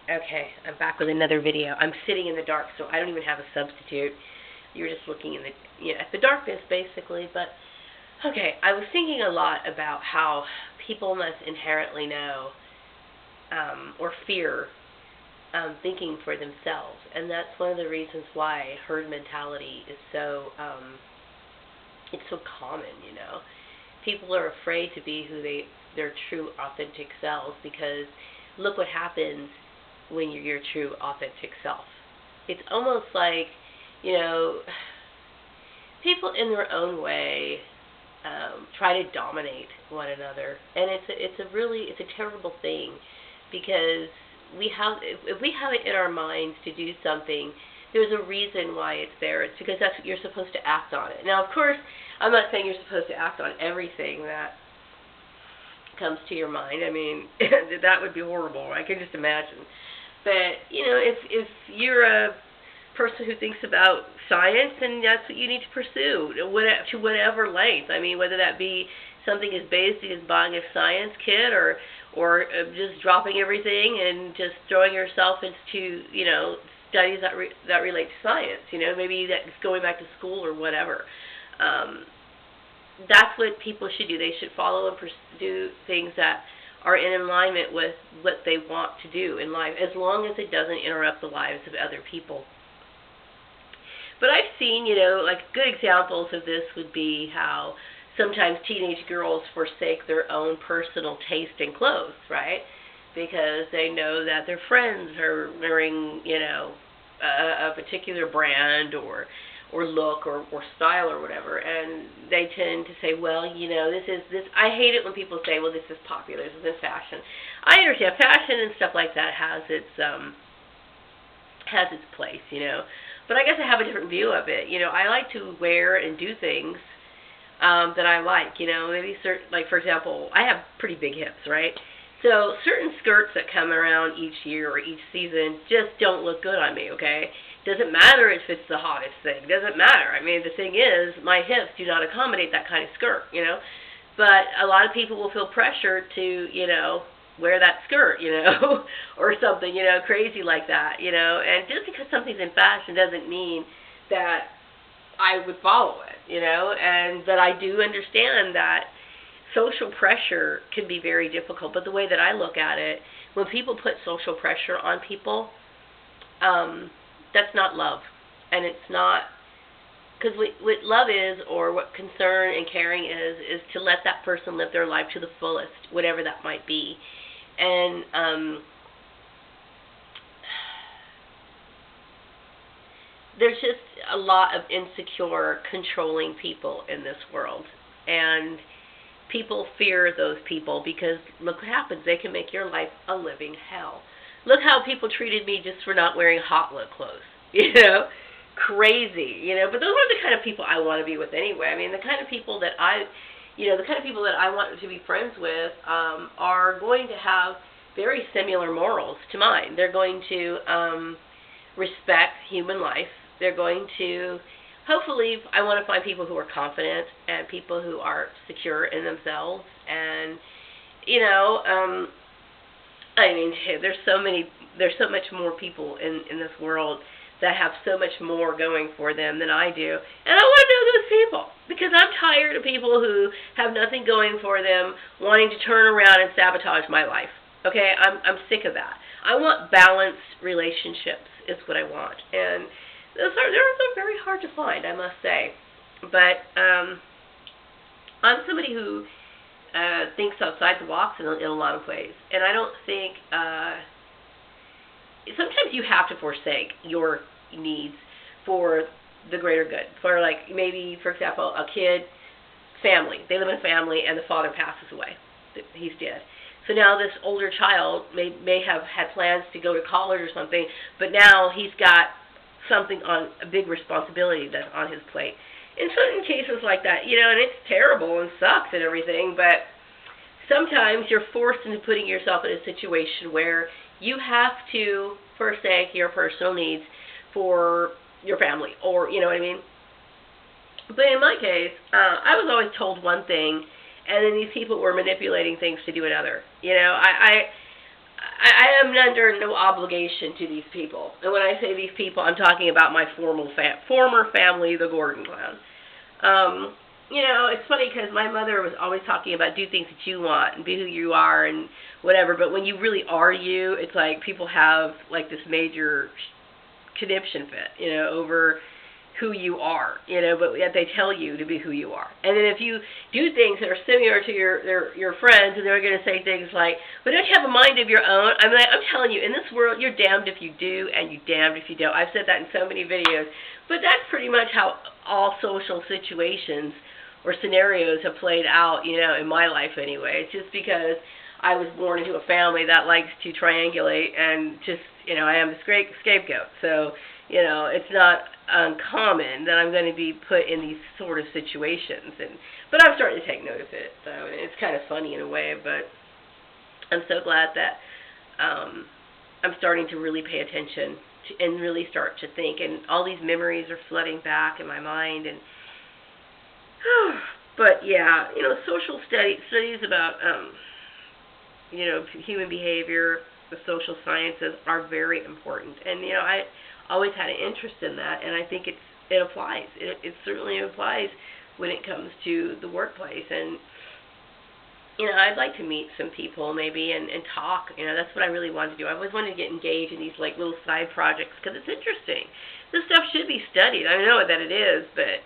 Okay, I'm back with another video. I'm sitting in the dark, so I don't even have a substitute. You're just looking in at the darkness, basically. But okay, I was thinking a lot about how people must inherently know or fear thinking for themselves, and that's one of the reasons why herd mentality is so it's so common. People are afraid to be their true, authentic selves because look what happens when you're your true, authentic self. It's almost like, people in their own way try to dominate one another, and it's a terrible thing because if we have it in our minds to do something, there's a reason why it's there. It's because that's what you're supposed to act on it. Now, of course, I'm not saying you're supposed to act on everything that comes to your mind. I mean, that would be horrible. I can just imagine. But, if you're a person who thinks about science, then that's what you need to pursue to whatever length. I mean, whether that be something as basic as buying a science kit or just dropping everything and just throwing yourself into, studies that relate to science. Maybe that's going back to school or whatever. That's what people should do. They should follow and pursue things that are in alignment with what they want to do in life, as long as it doesn't interrupt the lives of other people. But I've seen, like good examples of this would be how sometimes teenage girls forsake their own personal taste in clothes, right? Because they know that their friends are wearing, a particular brand or look or style or whatever, and they tend to say, well, this. I hate it when people say, well, this is popular, this is fashion. I understand fashion and stuff like that has its place, but I guess I have a different view of it. I like to wear and do things that I like. Maybe like for example, I have pretty big hips, right? So certain skirts that come around each year or each season just don't look good on me, okay? Doesn't matter if it's the hottest thing. Doesn't matter. I mean, the thing is, my hips do not accommodate that kind of skirt, But a lot of people will feel pressured to, wear that skirt, or something, crazy like that, And just because something's in fashion doesn't mean that I would follow it, And that I do understand that social pressure can be very difficult. But the way that I look at it, when people put social pressure on people, that's not love. And it's not, because what love is, or what concern and caring is to let that person live their life to the fullest, whatever that might be. And there's just a lot of insecure, controlling people in this world. And people fear those people because look what happens. They can make your life a living hell. Look how people treated me just for not wearing hot look clothes, crazy, But those aren't the kind of people I want to be with anyway. I mean, the kind of people that I want to be friends with are going to have very similar morals to mine. They're going to respect human life. They're going to, hopefully, I want to find people who are confident and people who are secure in themselves. And, I mean, there's so much more people in this world that have so much more going for them than I do. And I want to know those people because I'm tired of people who have nothing going for them wanting to turn around and sabotage my life. Okay? I'm sick of that. I want balanced relationships is what I want. And they're very hard to find, I must say. But I'm somebody who thinks outside the box in a lot of ways. And I don't think, sometimes you have to forsake your needs for the greater good. For like, maybe, for example, a kid, family. They live in a family and the father passes away. He's dead. So now this older child may have had plans to go to college or something, but now he's got something on a big responsibility that's on his plate. In certain cases like that, and it's terrible and sucks and everything, but sometimes you're forced into putting yourself in a situation where you have to forsake your personal needs for your family, or, you know what I mean? But in my case, I was always told one thing, and then these people were manipulating things to do another. I am under no obligation to these people. And when I say these people, I'm talking about my former family, the Gordon clan. It's funny because my mother was always talking about do things that you want and be who you are and whatever. But when you really are you, it's like people have like this major conniption fit, over who you are, but yet they tell you to be who you are. And then if you do things that are similar to your friends, and they're going to say things like, "But don't you have a mind of your own?" I'm telling you, in this world, you're damned if you do, and you're damned if you don't. I've said that in so many videos, but that's pretty much how all social situations or scenarios have played out, in my life anyway. It's just because I was born into a family that likes to triangulate, and just, I am the scapegoat. So, it's not uncommon that I'm going to be put in these sort of situations, but I'm starting to take note of it. So it's kind of funny in a way, but I'm so glad that I'm starting to really pay attention and really start to think, and all these memories are flooding back in my mind. And but yeah, social studies about human behavior, the social sciences are very important, and I always had an interest in that, and I think it applies. It certainly applies when it comes to the workplace. And I'd like to meet some people maybe and talk. That's what I really wanted to do. I always wanted to get engaged in these like little side projects because it's interesting. This stuff should be studied. I know that it is, but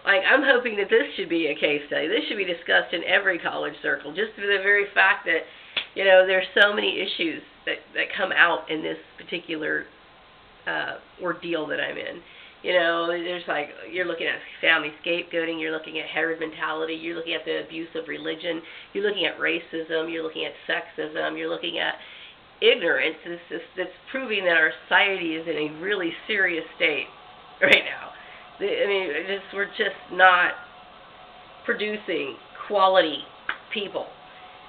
I'm hoping that this should be a case study. This should be discussed in every college circle, just for the very fact that there's so many issues that come out in this particular ordeal that I'm in. There's you're looking at family scapegoating, you're looking at herd mentality, you're looking at the abuse of religion, you're looking at racism, you're looking at sexism, you're looking at ignorance. That's proving that our society is in a really serious state right now. We're just not producing quality people,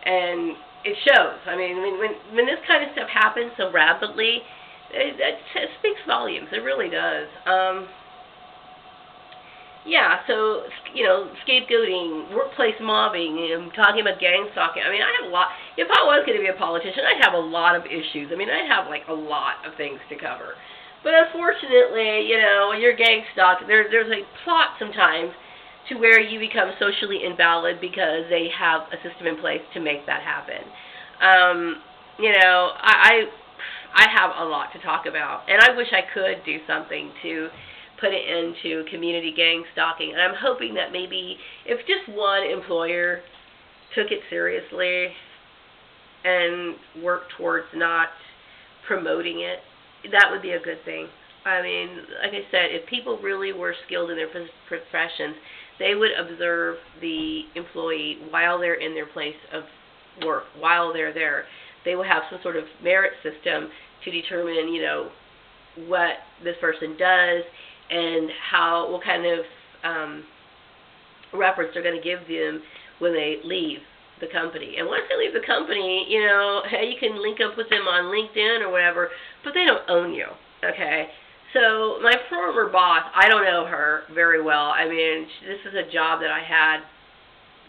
and it shows. When this kind of stuff happens so rapidly, it speaks volumes. It really does. So, scapegoating, workplace mobbing, talking about gang stalking. I have a lot. If I was going to be a politician, I'd have a lot of issues. I'd have, a lot of things to cover. But unfortunately, when you're gang stalked, there's a plot sometimes to where you become socially invalid because they have a system in place to make that happen. I have a lot to talk about, and I wish I could do something to put it into community gang stalking. And I'm hoping that maybe if just one employer took it seriously and worked towards not promoting it, that would be a good thing. Like I said, if people really were skilled in their professions, they would observe the employee while they're in their place of work, while they're there. They will have some sort of merit system to determine, what this person does and what kind of reference they're going to give them when they leave the company. And once they leave the company, hey, you can link up with them on LinkedIn or whatever, but they don't own you, okay? So my former boss, I don't know her very well. This is a job that I had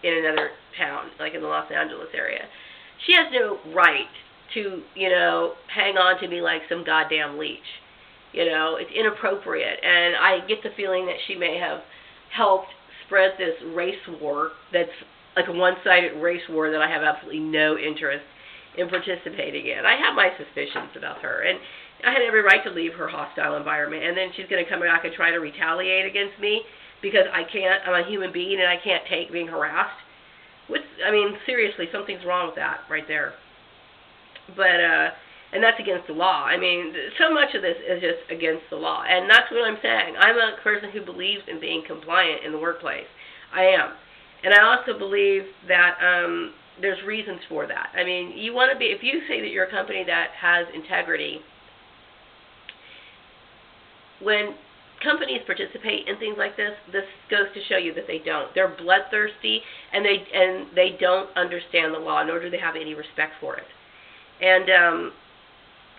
in another town, like in the Los Angeles area. She has no right to, hang on to me like some goddamn leech. It's inappropriate. And I get the feeling that she may have helped spread this race war that's like a one-sided race war that I have absolutely no interest in participating in. I have my suspicions about her, and I had every right to leave her hostile environment, and then she's going to come back and try to retaliate against me because I'm a human being and I can't take being harassed. Seriously, something's wrong with that right there. But, and that's against the law. So much of this is just against the law, and that's what I'm saying. I'm a person who believes in being compliant in the workplace. I am. And I also believe that there's reasons for that. You want to be, if you say that you're a company that has integrity, when companies participate in things like this goes to show you that they don't. They're bloodthirsty, and they don't understand the law, nor do they have any respect for it. And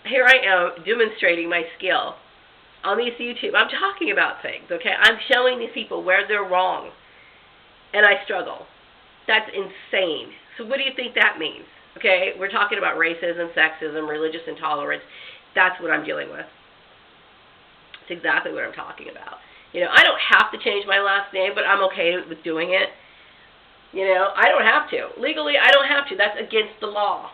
here I am demonstrating my skill on these YouTube. I'm talking about things, okay? I'm showing these people where they're wrong, and I struggle. That's insane. So what do you think that means? Okay, we're talking about racism, sexism, religious intolerance. That's what I'm dealing with. It's exactly what I'm talking about. I don't have to change my last name, but I'm okay with doing it. I don't have to. Legally, I don't have to. That's against the law.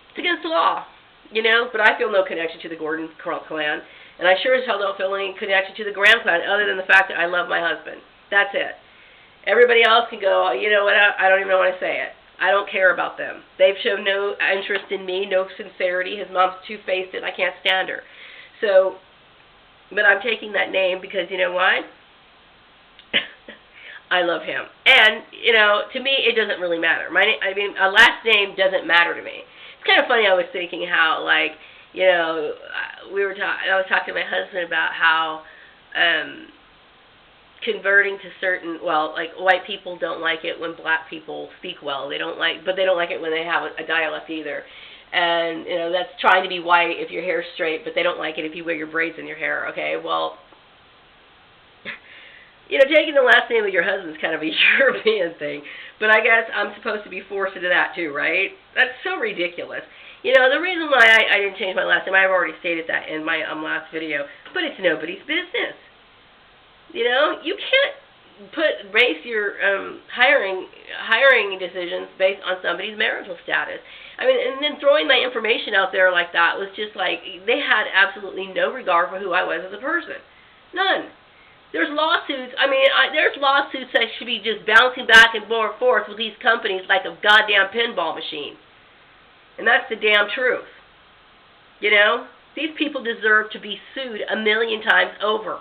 It's against the law. But I feel no connection to the Gordon clan, and I sure as hell don't feel any connection to the Graham clan other than the fact that I love my husband. That's it. Everybody else can go, you know what, I don't even know when I say it. I don't care about them. They've shown no interest in me, no sincerity. His mom's two-faced and I can't stand her. So, but I'm taking that name because, you know why? I love him. And, to me, it doesn't really matter. A last name doesn't matter to me. It's kind of funny, I was thinking how, I was talking to my husband about how, converting to certain, white people don't like it when black people speak well. But they don't like it when they have a dialect either. And, that's trying to be white if your hair's straight, but they don't like it if you wear your braids in your hair. Okay, well, taking the last name of your husband's kind of a European thing. But I guess I'm supposed to be forced into that too, right? That's so ridiculous. The reason why I didn't change my last name, I've already stated that in my last video, but it's nobody's business. You can't base your hiring decisions based on somebody's marital status. And then throwing my information out there like that was just like, they had absolutely no regard for who I was as a person. None. There's lawsuits. There's lawsuits that should be just bouncing back and forth with these companies like a goddamn pinball machine. And that's the damn truth. These people deserve to be sued 1,000,000 times over.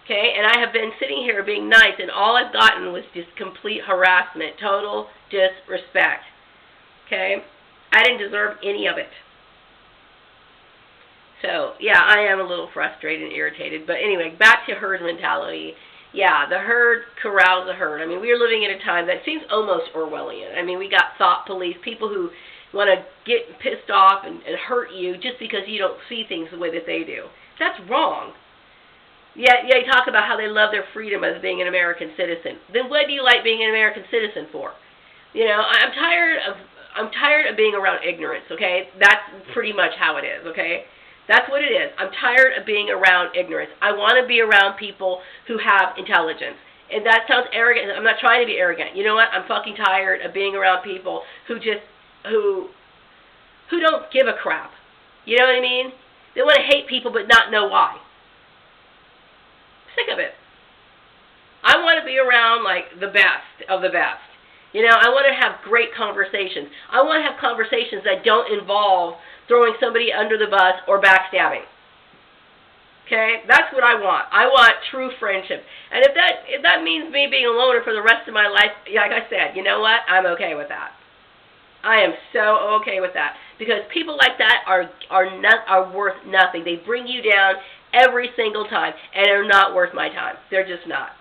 Okay, and I have been sitting here being nice, and all I've gotten was just complete harassment, total disrespect. Okay, I didn't deserve any of it. So, yeah, I am a little frustrated and irritated. But anyway, back to herd mentality. Yeah, the herd corrals the herd. We are living in a time that seems almost Orwellian. We got thought police, people who want to get pissed off and hurt you just because you don't see things the way that they do. That's wrong. Yeah, you talk about how they love their freedom as being an American citizen. Then what do you like being an American citizen for? I'm tired of being around ignorance, okay? That's pretty much how it is, okay? That's what it is. I'm tired of being around ignorance. I want to be around people who have intelligence. And that sounds arrogant. I'm not trying to be arrogant. You know what? I'm fucking tired of being around people who don't give a crap. You know what I mean? They want to hate people but not know why. Sick of it. I want to be around the best of the best. I want to have great conversations. I want to have conversations that don't involve throwing somebody under the bus or backstabbing. Okay? That's what I want. I want true friendship. And if that means me being a loner for the rest of my life, like I said, you know what? I'm okay with that. I am so okay with that. Because people like that are worth nothing. They bring you down every single time, and they're not worth my time. They're just not.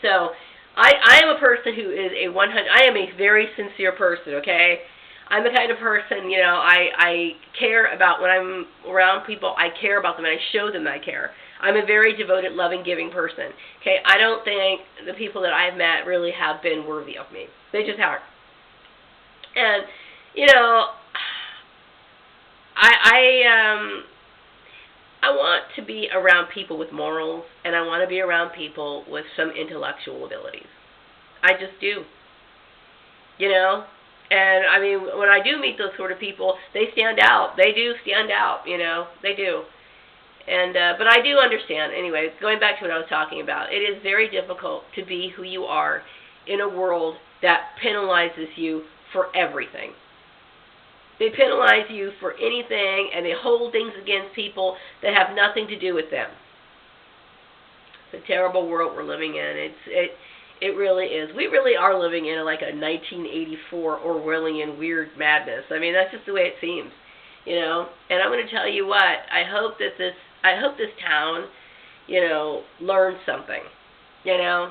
So, I am a person who is I am a very sincere person, okay? I'm the kind of person, I care about when I'm around people, I care about them, and I show them that I care. I'm a very devoted, loving, giving person, okay? I don't think the people that I've met really have been worthy of me. They just aren't. And, I want to be around people with morals, and I want to be around people with some intellectual abilities. I just do. And when I do meet those sort of people, they stand out. They do stand out, they do. And but I do understand. Anyway, going back to what I was talking about, it is very difficult to be who you are in a world that penalizes you for everything. They penalize you for anything, and they hold things against people that have nothing to do with them. It's a terrible world we're living in. It really is. We really are living in a 1984 Orwellian weird madness. That's just the way it seems, And I'm going to tell you what. I hope this town, learns something. I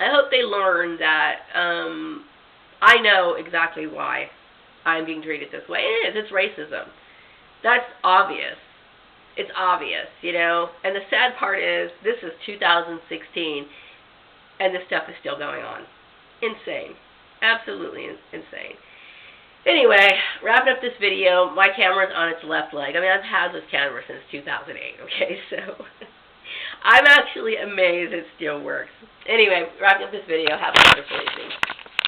hope they learn that I know exactly why I'm being treated this way. It is. It's racism. That's obvious. It's obvious, And the sad part is, this is 2016, and this stuff is still going on. Insane. Absolutely insane. Anyway, wrapping up this video, my camera's on its left leg. I mean, I've had this camera since 2008, okay? So I'm actually amazed it still works. Anyway, wrapping up this video. Have a wonderful evening.